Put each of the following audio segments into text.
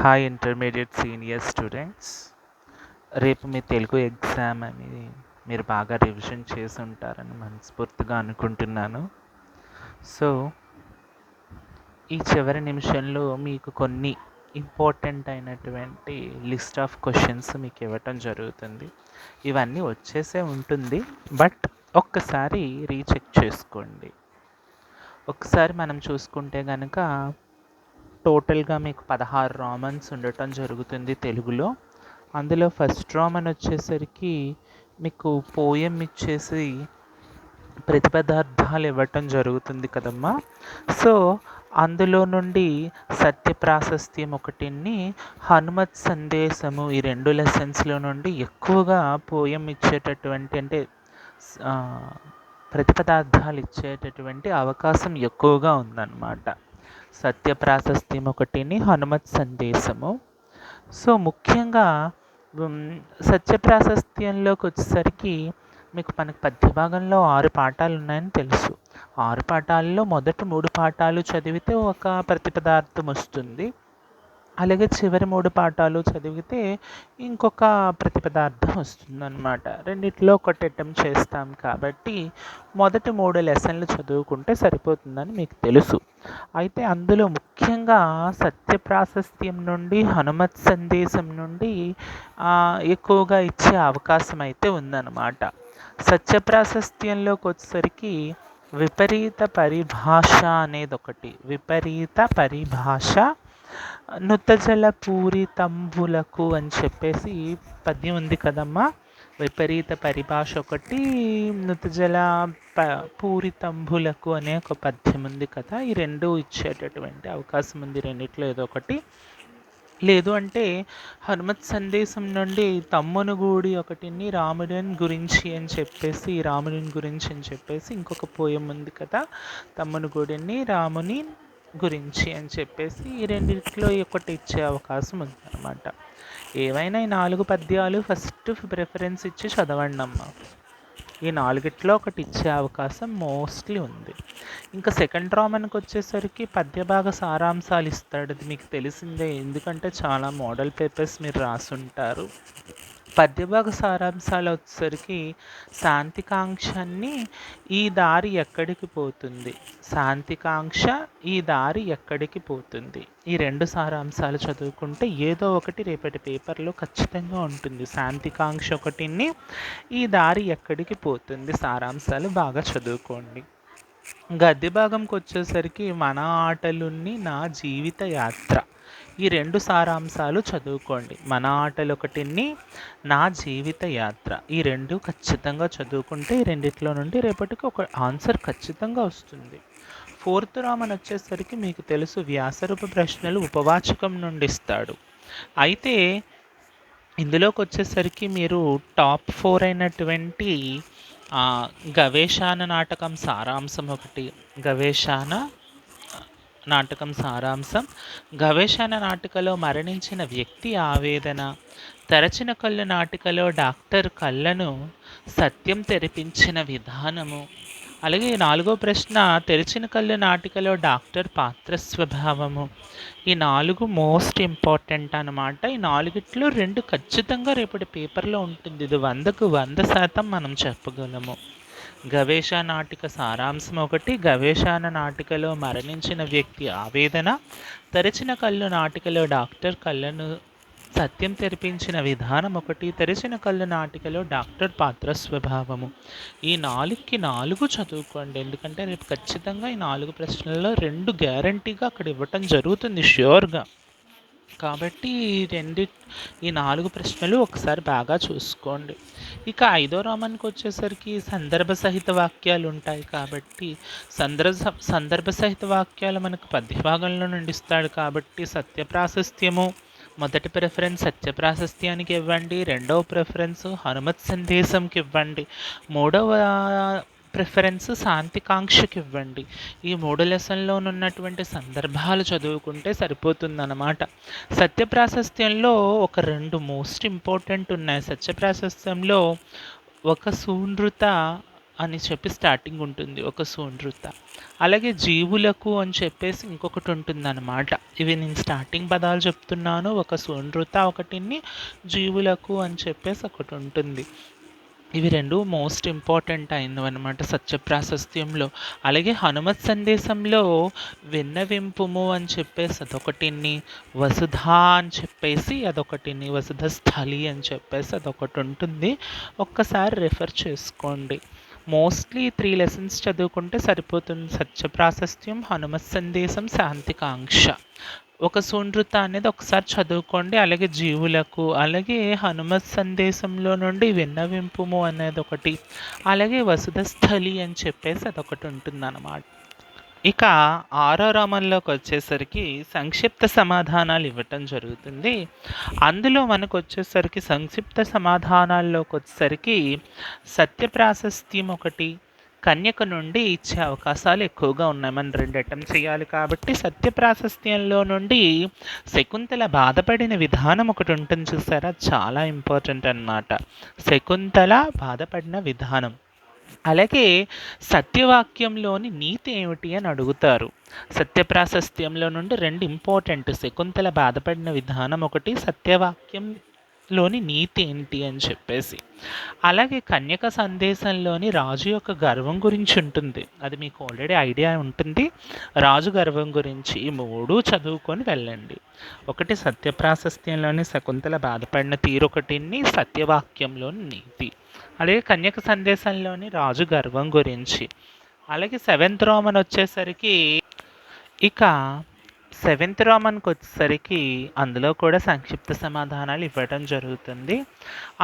Hi intermediate senior students. రేపు మీ Telugu exam అని మీరు బాగా రివిజన్ చేసి ఉంటారని మనస్ఫూర్తిగా అనుకుంటున్నాను. సో ఈ చివరి నిమిషంలో మీకు కొన్ని ఇంపార్టెంట్ అయినటువంటి లిస్ట్ ఆఫ్ క్వశ్చన్స్ మీకు ఇవ్వటం జరుగుతుంది. ఇవన్నీ వచ్చేసే ఉంటుంది, బట్ ఒక్కసారి రీచెక్ చేసుకోండి. ఒకసారి మనం చూసుకుంటే కనుక టోటల్గా మీకు 16 రామన్స్ ఉండటం జరుగుతుంది తెలుగులో. అందులో ఫస్ట్ రామన్ వచ్చేసరికి మీకు పోయం ఇచ్చేసి ప్రతిపదార్థాలు ఇవ్వటం జరుగుతుంది కదమ్మా. సో అందులో నుండి సత్యప్రాశస్త్యం ఒకటిని, హనుమత్ సందేశము, ఈ 2 లెసన్స్లో నుండి ఎక్కువగా పోయం ఇచ్చేటటువంటి అంటే ప్రతిపదార్థాలు ఇచ్చేటటువంటి అవకాశం ఎక్కువగా ఉందన్నమాట. సత్యప్రాశస్త్యం ఒకటిని, హనుమత్ సందేశము. సో ముఖ్యంగా సత్యప్రాశస్త్యంలోకి వచ్చేసరికి మనకి పద్యభాగంలో 6 పాఠాలు ఉన్నాయని తెలుసు. 6 పాఠాల్లో మొదటి 3 పాఠాలు చదివితే ఒక ప్రతిపదార్థం వస్తుంది, అలాగే చివరి 3 పాఠాలు చదివితే ఇంకొక ప్రతిపదార్థం వస్తుందన్నమాట. రెండిట్లో ఒకటి అటెంప్ట్ చేస్తాం కాబట్టి మొదటి 3 లెసన్లు చదువుకుంటే సరిపోతుందని మీకు తెలుసు. అయితే అందులో ముఖ్యంగా సత్యప్రాశస్త్యం నుండి, హనుమత్ సందేశం నుండి ఎక్కువగా ఇచ్చే అవకాశం అయితే ఉందన్నమాట. సత్యప్రాశస్త్యంలోకి వచ్చేసరికి విపరీత పరిభాష అనేది ఒకటి. విపరీత పరిభాష నుతజల పూరితంబులకు అని చెప్పేసి పద్యం ఉంది కదమ్మా. విపరీత పరిభాష ఒకటి, నుతజల పూరితంబులకు అనే ఒక పద్యం ఉంది కదా. ఈ రెండు ఇచ్చేటటువంటి అవకాశం ఉంది, రెండిట్లో ఏదో ఒకటి. లేదు అంటే హనుమత్ సందేశం నుండి తమ్మునుగూడి ఒకటిని, రాముడిని గురించి అని చెప్పేసి ఇంకొక పోయం ఉంది కదా, తమ్మునుగూడిని రాముని గురించి అని చెప్పేసి ఈ రెండిట్లో ఒకటి ఇచ్చే అవకాశం ఉందన్నమాట. ఏవైనా ఈ 4 పద్యాలు ఫస్ట్ ప్రిఫరెన్స్ ఇచ్చి చదవండి అమ్మ. ఈ 4ట్లో ఒకటి ఇచ్చే అవకాశం మోస్ట్లీ ఉంది. ఇంకా సెకండ్ రామన్కి వచ్చేసరికి పద్యభాగ సారాంశాలు ఇస్తాడు. అది మీకు తెలిసిందే, ఎందుకంటే చాలా మోడల్ పేపర్స్ మీరు రాసుంటారు. పద్యభాగ సారాంశాలు వచ్చేసరికి శాంతికాంక్షని, ఈ దారి ఎక్కడికి పోతుంది, శాంతికాంక్ష ఈ దారి ఎక్కడికి పోతుంది, ఈ 2 సారాంశాలు చదువుకుంటే ఏదో ఒకటి రేపటి పేపర్లో ఖచ్చితంగా ఉంటుంది. శాంతికాంక్ష ఒకటిని, ఈ దారి ఎక్కడికి పోతుంది సారాంశాలు బాగా చదువుకోండి. గద్య భాగంకి వచ్చేసరికి మన ఆటలున్ని నా జీవిత యాత్ర, ఈ 2 సారాంశాలు చదువుకోండి. మన ఆటలు ఒకటిని, నా జీవిత యాత్ర, ఈ 2 ఖచ్చితంగా చదువుకుంటే ఈ రెండిట్లో నుండి రేపటికి ఒక ఆన్సర్ ఖచ్చితంగా వస్తుంది. ఫోర్త్ రామన్ వచ్చేసరికి మీకు తెలుసు, వ్యాసరూప ప్రశ్నలు ఉపవాచకం నుండి ఇస్తాడు. అయితే ఇందులోకి వచ్చేసరికి మీరు టాప్ 4 అయినటువంటి గవేషాన నాటకం సారాంశం ఒకటి, గవేషాన నాటకం సారాంశం, గవేషణ నాటికలో మరణించిన వ్యక్తి ఆవేదన, తెరచిన కళ్ళు నాటికలో డాక్టర్ కళ్ళను సత్యం తెరిపించిన విధానము, అలాగే 4వ ప్రశ్న తెరిచిన కళ్ళు నాటికలో డాక్టర్ పాత్ర స్వభావము. ఈ 4 మోస్ట్ ఇంపార్టెంట్ అన్నమాట. ఈ 4ట్లో 2 ఖచ్చితంగా రేపటి పేపర్లో ఉంటుంది. ఇది 100కు 100% మనం చెప్పగలము. గవేష నాటిక సారాంశం ఒకటి, గవేషణ నాటికలో మరణించిన వ్యక్తి ఆవేదన, తెరిచిన కళ్ళు నాటికలో డాక్టర్ కళ్ళను సత్యం తెరిపించిన విధానం ఒకటి, తెరిచిన కళ్ళు నాటికలో డాక్టర్ పాత్ర స్వభావము. ఈ 4కి 4 చదువుకోండి, ఎందుకంటే రేపు ఖచ్చితంగా ఈ 4 ప్రశ్నల్లో 2 గ్యారంటీగా అక్కడ ఇవ్వటం జరుగుతుంది ష్యూర్గా. కాబట్టి ఈ 4 ప్రశ్నలు ఒకసారి బాగా చూసుకోండి. ఇక 5వ రామన్కి వచ్చేసరికి సందర్భ సహిత వాక్యాలు ఉంటాయి కాబట్టి సందర్భ సహిత వాక్యాలు మనకు పద్యభాగంలో నుండి ఇస్తాడు కాబట్టి సత్యప్రాశస్త్యము మొదటి ప్రిఫరెన్స్ సత్యప్రాశస్త్యానికి ఇవ్వండి, 2వ ప్రిఫరెన్స్ హనుమత్ సందేశంకి ఇవ్వండి, 3వ ప్రిఫరెన్స్ శాంతికాంక్షకి ఇవ్వండి. ఈ 3 లెసన్లో ఉన్నటువంటి సందర్భాలు చదువుకుంటే సరిపోతుందన్నమాట. సత్యప్రాశస్త్యంలో ఒక 2 మోస్ట్ ఇంపార్టెంట్ ఉన్నాయి. సత్యప్రాశస్త్యంలో ఒక సూనృత అని చెప్పి స్టార్టింగ్ ఉంటుంది ఒక సూనృత. అలాగే జీవులకు అని చెప్పేసి ఇంకొకటి ఉంటుందన్నమాట. ఇవి నేను స్టార్టింగ్ పదాలు చెప్తున్నాను. ఒక సూనృత ఒకటిని, జీవులకు అని చెప్పేసి ఒకటి ఉంటుంది. ఇవి 2 మోస్ట్ ఇంపార్టెంట్ అయినవన్నమాట సత్యప్రాశస్త్యంలో. అలాగే హనుమత్ సందేశంలో విన్నవింపుము అని చెప్పేసి అదొకటిని, వసుధా అని చెప్పేసి అదొకటిని, వసుధ స్థలి అని చెప్పేసి అదొకటి ఉంటుంది. ఒక్కసారి రెఫర్ చేసుకోండి. మోస్ట్లీ 3 లెసన్స్ చదువుకుంటే సరిపోతుంది. సత్యప్రాశస్త్యం, హనుమత్ సందేశం, శాంతికాంక్ష. ఒక సూనృత అనేది ఒకసారి చదువుకోండి. అలాగే జీవులకు, అలాగే హనుమత్ సందేశంలో నుండి విన్నవింపుము అనేది ఒకటి, అలాగే వసుధ స్థలి అని చెప్పేసి అదొకటి ఉంటుందన్నమాట. ఇక ఆరో రోమంలోకి వచ్చేసరికి సంక్షిప్త సమాధానాలు ఇవ్వటం జరుగుతుంది. అందులో మనకు వచ్చేసరికి సంక్షిప్త సమాధానాల్లోకి వచ్చేసరికి సత్యప్రాశస్త్యం ఒకటి, కన్యక నుండి ఇచ్చే అవకాశాలు ఎక్కువగా ఉన్నాయి. మనం 2 అటెంప్ట్ చేయాలి కాబట్టి సత్యప్రాశస్త్యంలో నుండి శకుంతల బాధపడిన విధానం ఒకటి ఉంటుంది చూసారా, చాలా ఇంపార్టెంట్ అన్నమాట. శకుంతల బాధపడిన విధానం. అలాగే సత్యవాక్యంలోని నీతి ఏమిటి అని అడుగుతారు. సత్యప్రాశస్త్యంలో నుండి 2 ఇంపార్టెంట్, శకుంతల బాధపడిన విధానం ఒకటి, సత్యవాక్యంలోని నీతి ఏంటి అని చెప్పేసి. అలాగే కన్యక సందేశంలోని రాజు యొక్క గర్వం గురించి ఉంటుంది. అది మీకు ఆల్రెడీ ఐడియా ఉంటుంది. రాజు గర్వం గురించి ఈ 3 చదువుకొని వెళ్ళండి. ఒకటి సత్యప్రాశస్త్యంలోని శకుంతల బాధపడిన తీరు ఒకటిని, సత్యవాక్యంలోని నీతి. అలాగే కన్యక సందేశంలోని రాజు గర్వం గురించి. అలాగే 7th రోమన్ వచ్చేసరికి, ఇక 7th రోమన్కి వచ్చేసరికి అందులో కూడా సంక్షిప్త సమాధానాలు ఇవ్వడం జరుగుతుంది.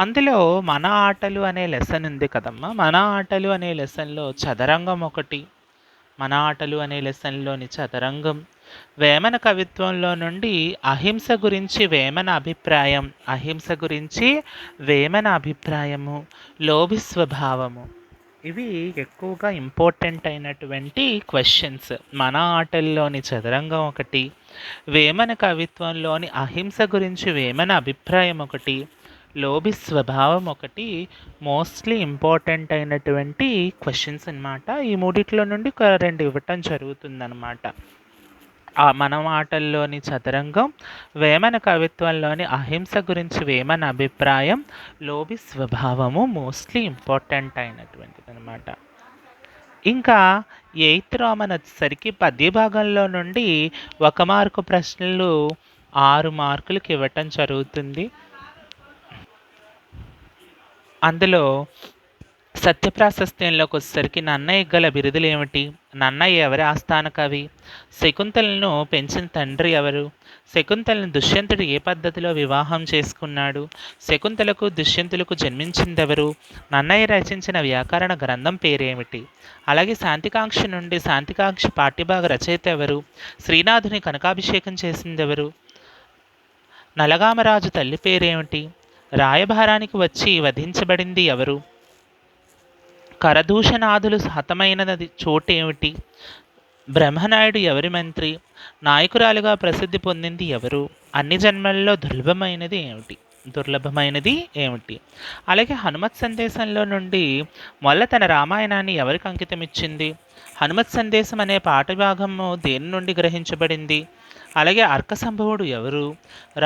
అందులో మన ఆటలు అనే లెసన్ ఉంది కదమ్మా. మన ఆటలు అనే లెసన్లో చదరంగం ఒకటి, మన ఆటలు అనే లెసన్లోని చదరంగం. వేమన కవిత్వంలో నుండి అహింస గురించి వేమన అభిప్రాయం, అహింస గురించి వేమన అభిప్రాయము, లోభి స్వభావము. ఇవి ఎక్కువగా ఇంపార్టెంట్ అయినటువంటి క్వశ్చన్స్. మన ఆటల్లోని చదరంగం ఒకటి, వేమన కవిత్వంలోని అహింస గురించి వేమన అభిప్రాయం ఒకటి, లోభి స్వభావం ఒకటి మోస్ట్లీ ఇంపార్టెంట్ అయినటువంటి క్వశ్చన్స్ అన్నమాట. ఈ మూడిట్లో నుండి 2 ఇవ్వటం జరుగుతుందన్నమాట. మన మాటల్లోని చదరంగం, వేమన కవిత్వంలోని అహింస గురించి వేమన అభిప్రాయం, లోభి స్వభావము మోస్ట్లీ ఇంపార్టెంట్ అయినటువంటిది అనమాట. ఇంకా 8th రోమన్ వచ్చేసరికి పద్య భాగంలో నుండి 1 మార్కు ప్రశ్నలు 6 మార్కులకు ఇవ్వటం జరుగుతుంది. అందులో సత్యప్రాశస్త్యంలోకి వచ్చేసరికి నన్నయ్య గల బిరుదులు ఏమిటి, నన్నయ్య ఎవరి ఆస్థాన కవి, శకుంతలను పెంచిన తండ్రి ఎవరు, శకుంతలను దుష్యంతుడు ఏ పద్ధతిలో వివాహం చేసుకున్నాడు, శకుంతలకు దుష్యంతులకు జన్మించిందెవరు, నన్నయ్య రచించిన వ్యాకరణ గ్రంథం పేరేమిటి, అలాగే శాంతికాంక్ష నుండి శాంతికాంక్ష పాఠ్యభాగ రచయిత ఎవరు, శ్రీనాథుని కనకాభిషేకం చేసిందెవరు, నలగామరాజు తల్లి పేరేమిటి, రాయభారానికి వచ్చి వధించబడింది ఎవరు, కరదూషణాదులు హతమైనది చోటేమిటి, బ్రహ్మనాయుడు ఎవరి మంత్రి, నాయకురాలుగా ప్రసిద్ధి పొందింది ఎవరు, అన్ని జన్మల్లో దుర్లభమైనది ఏమిటి. అలాగే హనుమత్ సందేశంలో నుండి మొల్ల తన రామాయణాన్ని ఎవరికి అంకితం ఇచ్చింది, హనుమత్ సందేశం అనే పాఠభాగము దేని నుండి గ్రహించబడింది, అలాగే అర్కసంభవుడు ఎవరు,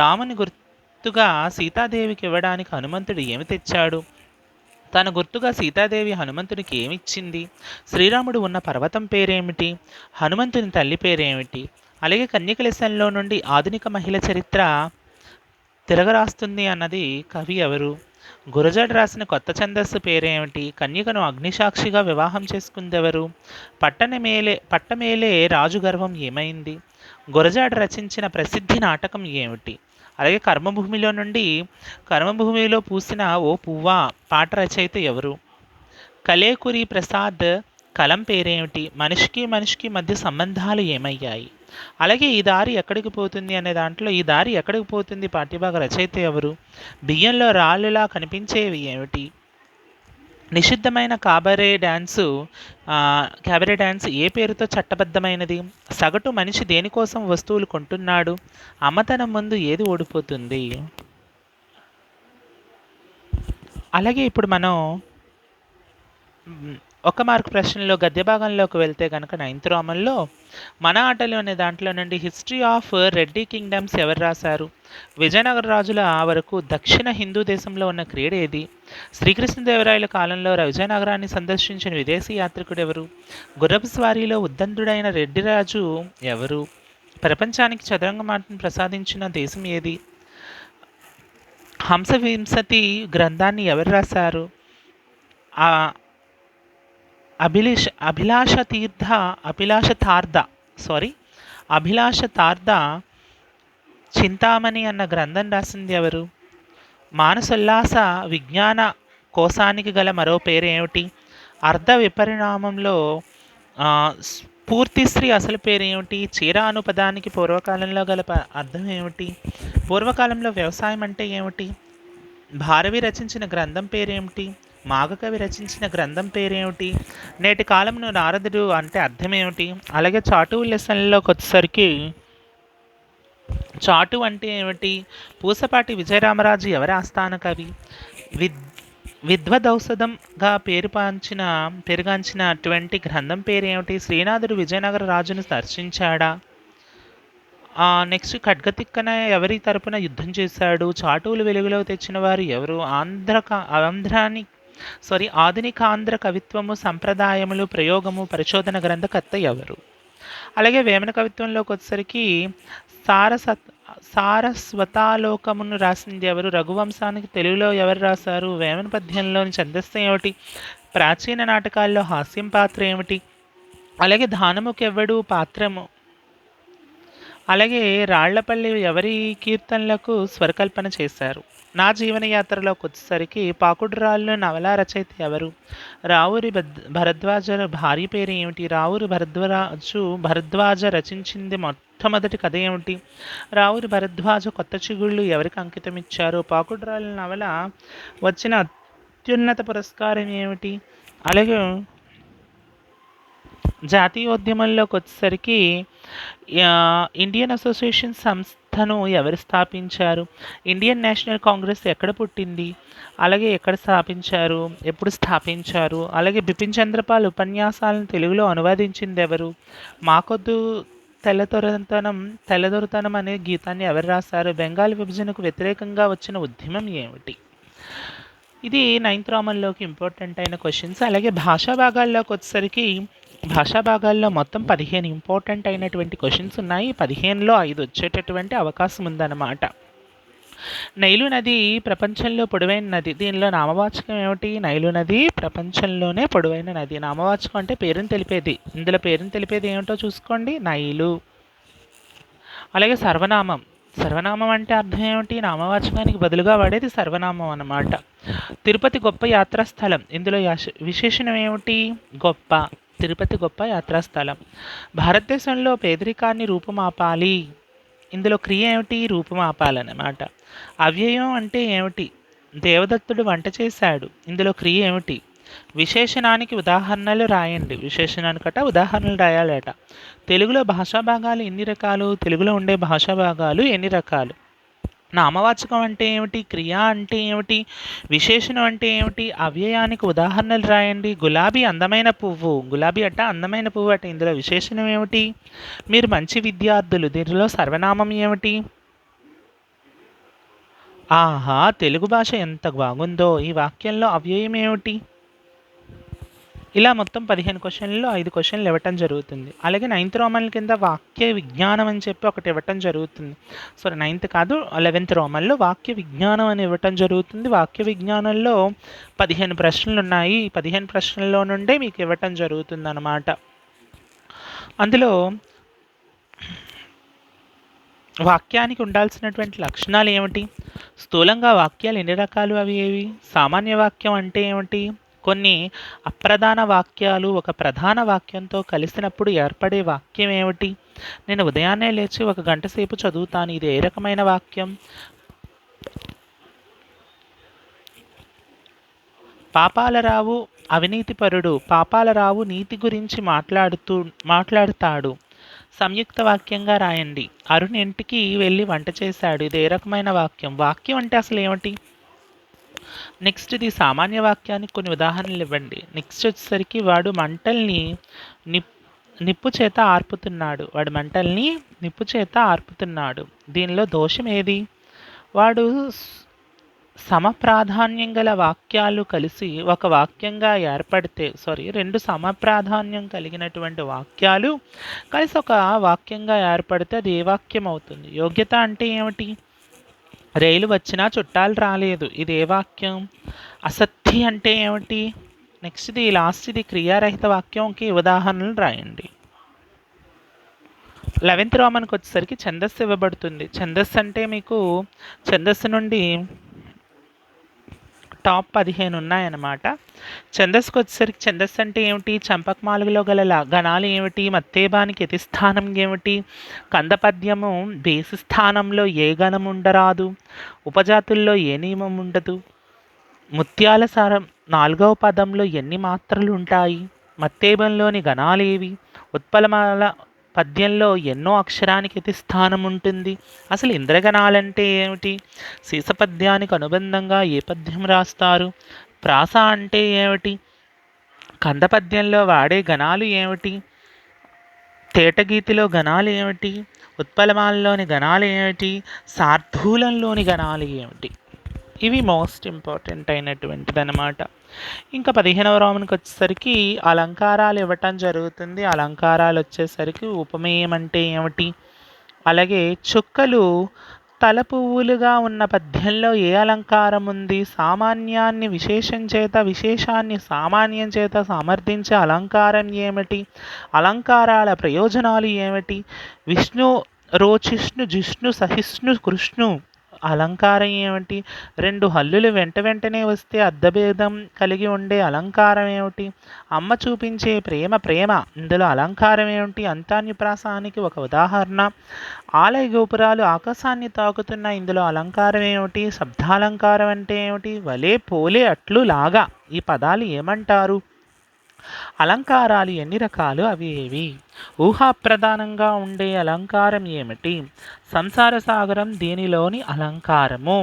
రాముని గుర్తుగా సీతాదేవికి ఇవ్వడానికి హనుమంతుడు ఏమి తెచ్చాడు, తన గుర్తుగా సీతాదేవి హనుమంతునికి ఏమిచ్చింది, శ్రీరాముడు ఉన్న పర్వతం పేరేమిటి, హనుమంతుని తల్లి పేరేమిటి, అలాగే కన్యక లెసన్లో నుండి ఆధునిక మహిళ చరిత్ర తిరగరాస్తుంది అన్నది కవి ఎవరు, గురజాడ రాసిన కొత్త ఛందస్సు పేరేమిటి, కన్యకను అగ్నిసాక్షిగా వివాహం చేసుకుందెవరు, పట్టమేలే రాజు గర్వం ఏమైంది, గురజాడ రచించిన ప్రసిద్ధి నాటకం ఏమిటి, అలాగే కర్మభూమిలో పూసిన ఓ పువ్వా పాట రచయిత ఎవరు, కలేకురి ప్రసాద్ కలం పేరేమిటి, మనిషికి మధ్య సంబంధాలు ఏమయ్యాయి, అలాగే ఈ దారి ఎక్కడికి పోతుంది అనే దాంట్లో ఈ దారి ఎక్కడికి పోతుంది పాఠ్యభాగ రచయిత ఎవరు, బియ్యంలో రాళ్ళులా కనిపించేవి ఏమిటి, నిషిద్ధమైన క్యాబరే డ్యాన్స్ ఏ పేరుతో చట్టబద్ధమైనది, సగటు మనిషి దేనికోసం వస్తువులు కొంటున్నాడు, అమ్మతనం ముందు ఏది ఓడిపోతుంది. అలాగే ఇప్పుడు మనం ఒక మార్క్ ప్రశ్నలో గద్య భాగంలోకి వెళ్తే కనుక 9th రోమన్లో మన ఆటలు అనే దాంట్లో నుండి హిస్టరీ ఆఫ్ రెడ్డి కింగ్డమ్స్ ఎవరు రాశారు? విజయనగర రాజుల వరకు దక్షిణ హిందూ దేశంలో ఉన్న క్రీడ ఏది? శ్రీకృష్ణదేవరాయల కాలంలో విజయనగరాన్ని సందర్శించిన విదేశీ యాత్రికుడు ఎవరు? గుర్రపు స్వారీలో ఉద్దండుడైన రెడ్డి రాజు ఎవరు? ప్రపంచానికి చదరంగమాటను ప్రసాదించిన దేశం ఏది? హంసవింశతి గ్రంథాన్ని ఎవరు రాశారు? ఆ అభిలాష తార్ద చింతామణి అన్న గ్రంథం రాసింది ఎవరు? మానసోల్లాస విజ్ఞాన కోశానికి గల మరో పేరు ఏమిటి? అర్ధ విపరిణామంలో పూర్తిశ్రీ అసలు పేరు ఏమిటి? చీర అను పదానికి పూర్వకాలంలో గల అర్థం ఏమిటి? పూర్వకాలంలో వ్యవసాయం అంటే ఏమిటి? భారవి రచించిన గ్రంథం పేరేమిటి? మాఘకవి రచించిన గ్రంథం పేరేమిటి? నేటి కాలంలో నారదుడు అంటే అర్థం ఏమిటి? అలాగే చాటు లెసన్లోకి వచ్చేసరికి చాటు అంటే ఏమిటి? పూసపాటి విజయరామరాజు ఎవరి ఆస్థాన కవి? విద్వదౌషధంగా పేరుగాంచినటువంటి గ్రంథం పేరేమిటి? శ్రీనాథుడు విజయనగర రాజును దర్శించాడా? నెక్స్ట్ ఖడ్గతిక్కన ఎవరి తరపున యుద్ధం చేశాడు? చాటువులు వెలుగులో తెచ్చిన వారు ఎవరు? ఆధునిక ఆంధ్ర కవిత్వము సంప్రదాయములు ప్రయోగము పరిశోధన గ్రంథకర్త ఎవరు? అలాగే వేమన కవిత్వంలోకి వచ్చేసరికి సారస్వతాలోకమును రాసింది ఎవరు? రఘువంశానికి తెలుగులో ఎవరు రాశారు? వేమన పద్యంలోని ఛందస్సు ఏమిటి? ప్రాచీన నాటకాల్లో హాస్యం పాత్ర ఏమిటి? అలాగే దానముకెవ్వడు పాత్రము. అలాగే రాళ్లపల్లి ఎవరి కీర్తనలకు స్వరకల్పన చేశారు? నా జీవనయాత్రలోకి వచ్చేసరికి పాకుడురాళ్ళు నవల రచయిత ఎవరు? రావురి భరద్వాజ భార్య పేరు ఏమిటి? రావురి భరద్వాజ రచించింది మొట్టమొదటి కథ ఏమిటి? రావురి భరద్వాజ కొత్త చిగుళ్ళు ఎవరికి అంకితం ఇచ్చారు? పాకుడురాళ్ళ నవల వచ్చిన అత్యున్నత పురస్కారం ఏమిటి? అలాగే జాతీయోద్యమంలోకి వచ్చేసరికి ఇండియన్ అసోసియేషన్ సంస్థను ఎవరు స్థాపించారు? ఇండియన్ నేషనల్ కాంగ్రెస్ ఎక్కడ పుట్టింది? అలాగే ఎక్కడ స్థాపించారు? ఎప్పుడు స్థాపించారు? అలాగే బిపిన్ చంద్రపాల్ ఉపన్యాసాలను తెలుగులో అనువాదించింది ఎవరు? మాకొద్దు తెల్లదొరతనం అనే గీతాన్ని ఎవరు రాశారు? బెంగాల్ విభజనకు వ్యతిరేకంగా వచ్చిన ఉద్యమం ఏమిటి? ఇది 9th రోమన్లోకి ఇంపార్టెంట్ అయిన క్వశ్చన్స్. అలాగే భాషా భాగాల్లోకి వచ్చేసరికి భాషా భాగాల్లో మొత్తం 15 ఇంపార్టెంట్ అయినటువంటి క్వశ్చన్స్ ఉన్నాయి. 15లో 5 వచ్చేటటువంటి అవకాశం ఉందన్నమాట. నైలు నది ప్రపంచంలో పొడవైన నది. దీనిలో నామవాచకం ఏమిటి? నైలు నది ప్రపంచంలోనే పొడవైన నది. నామవాచకం అంటే పేరుని తెలిపేది. ఇందులో పేరుని తెలిపేది ఏమిటో చూసుకోండి, నైలు. అలాగే సర్వనామం. సర్వనామం అంటే అర్థం ఏమిటి? నామవాచకానికి బదులుగా వాడేది సర్వనామం అన్నమాట. తిరుపతి గొప్ప యాత్రాస్థలం. ఇందులో విశేషణం ఏమిటి? గొప్ప. తిరుపతి గొప్ప యాత్రాస్థలం. భారతదేశంలో పేదరికాన్ని రూపుమాపాలి. ఇందులో క్రియ ఏమిటి? రూపుమాపాలన్నమాట. అవ్యయం అంటే ఏమిటి? దేవదత్తుడు వంట చేశాడు. ఇందులో క్రియ ఏమిటి? విశేషణానికి ఉదాహరణలు రాయండి. విశేషణానికట ఉదాహరణలు రాయాలట. తెలుగులో భాషా భాగాలు ఎన్ని రకాలు? తెలుగులో ఉండే భాషా భాగాలు ఎన్ని రకాలు? నామవాచకం అంటే ఏమిటి? క్రియ అంటే ఏమిటి? విశేషణం అంటే ఏమిటి? అవ్యయానికి ఉదాహరణలు రాయండి. గులాబీ అందమైన పువ్వు. గులాబీ అట అందమైన పువ్వు అట. ఇందులో విశేషణం ఏమిటి? మీరు మంచి విద్యార్థులు. దీనిలో సర్వనామం ఏమిటి? ఆహా, తెలుగు భాష ఎంత బాగుందో. ఈ వాక్యంలో అవ్యయం ఏమిటి? ఇలా మొత్తం 15 క్వశ్చన్లలో 5 క్వశ్చన్లు ఇవ్వటం జరుగుతుంది. అలాగే 9th రోమన్ల కింద వాక్య విజ్ఞానం అని చెప్పి ఒకటి ఇవ్వటం జరుగుతుంది. సో 9th కాదు, 11th రోమన్లో వాక్య విజ్ఞానం అని ఇవ్వటం జరుగుతుంది. వాక్య విజ్ఞానంలో 15 ప్రశ్నలు ఉన్నాయి. 15 ప్రశ్నల్లో నుండే మీకు ఇవ్వటం జరుగుతుంది అన్నమాట. అందులో వాక్యానికి ఉండాల్సినటువంటి లక్షణాలు ఏమిటి? స్థూలంగా వాక్యాలు ఎన్ని రకాలు? అవి ఏవి? సామాన్య వాక్యం అంటే ఏమిటి? కొన్ని అప్రధాన వాక్యాలు ఒక ప్రధాన వాక్యంతో కలిసినప్పుడు ఏర్పడే వాక్యం ఏమిటి? నేను ఉదయాన్నే లేచి 1 గంట సేపు చదువుతాను. ఇది ఏ రకమైన వాక్యం? పాపాలరావు అవినీతిపరుడు. పాపాలరావు నీతి గురించి మాట్లాడుతాడు. సంయుక్త వాక్యంగా రాయండి. అరుణ్ ఇంటికి వెళ్ళి వంట చేశాడు. ఇది ఏ రకమైన వాక్యం? వాక్యం అంటే అసలు ఏమిటి? నెక్స్ట్ ఇది సామాన్య వాక్యానికి కొన్ని ఉదాహరణలు ఇవ్వండి. నెక్స్ట్ వచ్చేసరికి వాడు మంటల్ని నిప్ నిప్పు చేత ఆర్పుతున్నాడు. వాడు మంటల్ని నిప్పు చేత ఆర్పుతున్నాడు. దీనిలో దోషం ఏది? వాడు సమప్రాధాన్యం గల వాక్యాలు కలిసి ఒక వాక్యంగా ఏర్పడితే రెండు సమప్రాధాన్యం కలిగినటువంటి వాక్యాలు కలిసి ఒక వాక్యంగా ఏర్పడితే అది ఏ వాక్యం అవుతుంది? యోగ్యత అంటే ఏమిటి? రైలు వచ్చినా చుట్టాలు రాలేదు. ఇది ఏ వాక్యం? అసత్తి అంటే ఏమిటి? నెక్స్ట్ లాస్ట్ది క్రియారహిత వాక్యంకి ఉదాహరణలు రాయండి. 11th రోమన్కి వచ్చేసరికి ఛందస్సు ఇవ్వబడుతుంది. ఛందస్సు అంటే మీకు ఛందస్సు నుండి టాప్ 15 ఉన్నాయన్నమాట. ఛందస్సుకు వచ్చేసరికి ఛందస్సు అంటే ఏమిటి? చంపకమాలుగులో గల గణాలు ఏమిటి? మత్తేబానికి యతిస్థానం ఏమిటి? కందపద్యము బేసి స్థానంలో ఏ గణం ఉండరాదు? ఉపజాతుల్లో ఏ నియమం ఉండదు? ముత్యాల సారం 4వ పదంలో ఎన్ని మాత్రలు ఉంటాయి? మత్తేబంలోని గణాలేవి? ఉత్పలమాల పద్యంలో ఎన్నో అక్షరానికి యతిస్థానం ఉంటుంది? అసలు ఇంద్రగణాలంటే ఏమిటి? శీసపద్యానికి అనుబంధంగా ఏ పద్యం రాస్తారు? ప్రాస అంటే ఏమిటి? కందపద్యంలో వాడే గణాలు ఏమిటి? తేటగీతిలో గణాలు ఏమిటి? ఉత్పలమాలలోని గణాలు ఏమిటి? శార్దూలంలోని గణాలు ఏమిటి? ఇవి మోస్ట్ ఇంపార్టెంట్ అయినటువంటిది అనమాట. ఇంకా 15వ రోమన్కి వచ్చేసరికి అలంకారాలు ఇవ్వటం జరుగుతుంది. అలంకారాలు వచ్చేసరికి ఉపమేయం అంటే ఏమిటి? అలాగే చుక్కలు తల పువ్వులుగా ఉన్న పద్యంలో ఏ అలంకారం ఉంది? సామాన్యాన్ని విశేషం చేత, విశేషాన్ని సామాన్యం చేత సమర్థించే అలంకారం ఏమిటి? అలంకారాల ప్రయోజనాలు ఏమిటి? విష్ణు రోచిష్ణు జిష్ణు సహిష్ణు కృష్ణు అలంకారం ఏమిటి? 2 హల్లులు వెంటనే వస్తే అర్ధభేదం కలిగి ఉండే అలంకారం ఏమిటి? అమ్మ చూపించే ప్రేమ ఇందులో అలంకారం ఏమిటి? అంతాన్యప్రాసానికి ఒక ఉదాహరణ. ఆలయ గోపురాలు ఆకాశాన్ని తాకుతున్న ఇందులో అలంకారం ఏమిటి? శబ్దాలంకారం అంటే ఏమిటి? వలే పోలే అట్లు లాగా ఈ పదాలు ఏమంటారు? అలంకారాలు ఎన్ని రకాలు? అవి ఏవి? ఊహాప్రధానంగా ఉండే అలంకారం ఏమిటి? సంసార సాగరం దీనిలోని అలంకారము.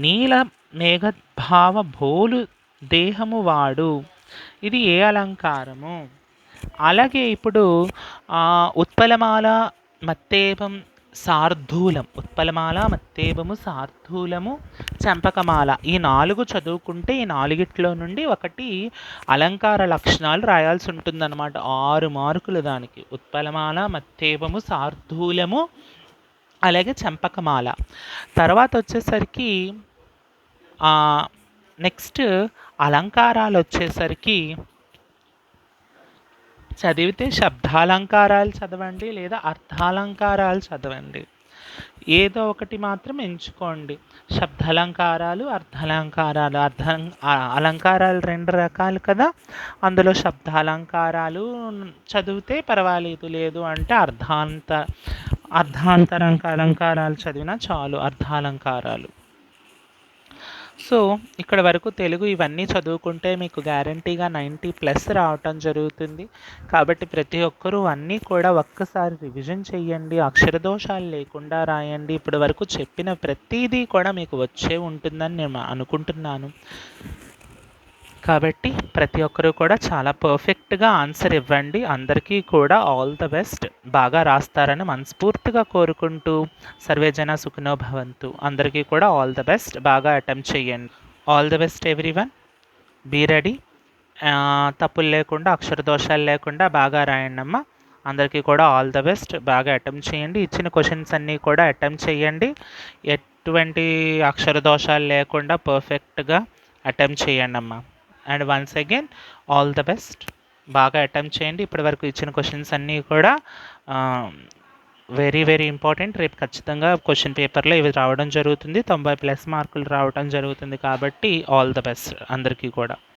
నీల మేఘద్భావ భోలు దేహము వాడు, ఇది ఏ అలంకారము? అలాగే ఇప్పుడు ఉత్పలమాల మత్తేపం శార్దూలం, ఉత్పలమాల మత్తేపము శార్దూలము చంపకమాల, ఈ 4 చదువుకుంటే ఈ 4గిట్లో నుండి ఒకటి అలంకార లక్షణాలు రాయాల్సి ఉంటుందన్నమాట. 6 మార్కులు దానికి. ఉత్పలమాల మత్తేపము శార్దూలము అలాగే చంపకమాల. తర్వాత వచ్చేసరికి నెక్స్ట్ అలంకారాలు వచ్చేసరికి చదివితే శబ్దాలంకారాలు చదవండి లేదా అర్థాలంకారాలు చదవండి. ఏదో ఒకటి మాత్రం ఎంచుకోండి. శబ్దాలంకారాలు, అర్థాలంకారాలు. అలంకారాలు 2 రకాలు కదా, అందులో శబ్దాలంకారాలు చదివితే పర్వాలేదు, లేదు అంటే అర్థాంతరంక అలంకారాలు చదివినా చాలు, అర్థాలంకారాలు. సో ఇక్కడ వరకు తెలుగు ఇవన్నీ చదువుకుంటే మీకు గ్యారంటీగా 90+ రావటం జరుగుతుంది. కాబట్టి ప్రతి ఒక్కరూ అన్నీ కూడా ఒక్కసారి రివిజన్ చేయండి. అక్షరదోషాలు లేకుండా రాయండి. ఇప్పటి వరకు చెప్పిన ప్రతిదీ కూడా మీకు వచ్చే ఉంటుందని నేను అనుకుంటున్నాను. కాబట్టి ప్రతి ఒక్కరూ కూడా చాలా పర్ఫెక్ట్గా ఆన్సర్ ఇవ్వండి. అందరికీ కూడా ఆల్ ద బెస్ట్. బాగా రాస్తారని మనస్ఫూర్తిగా కోరుకుంటూ సర్వేజన సుఖినో భవంతు. అందరికీ కూడా ఆల్ ద బెస్ట్. బాగా అటెంప్ట్ చేయండి. All the best everyone. Be ready. తప్పులు లేకుండా, అక్షర దోషాలు లేకుండా బాగా రాయండి అమ్మ. అందరికీ కూడా ఆల్ ద బెస్ట్. బాగా అటెంప్ట్ చేయండి. ఇచ్చిన క్వశ్చన్స్ అన్నీ కూడా అటెంప్ట్ చేయండి. ఎటువంటి అక్షర దోషాలు లేకుండా పర్ఫెక్ట్గా అటెంప్ట్ చేయండి అమ్మ. And once again all the best. బాగా అటెంప్ట్ చేయండి. ఇప్పటి వరకు ఇచ్చిన క్వశ్చన్స్ అన్నీ కూడా వెరీ వెరీ ఇంపార్టెంట్. రేపు ఖచ్చితంగా క్వశ్చన్ పేపర్లో ఇవి రావడం జరుగుతుంది. 90+ మార్కులు రావడం జరుగుతుంది. కాబట్టి ఆల్ ద బెస్ట్ అందరికీ కూడా.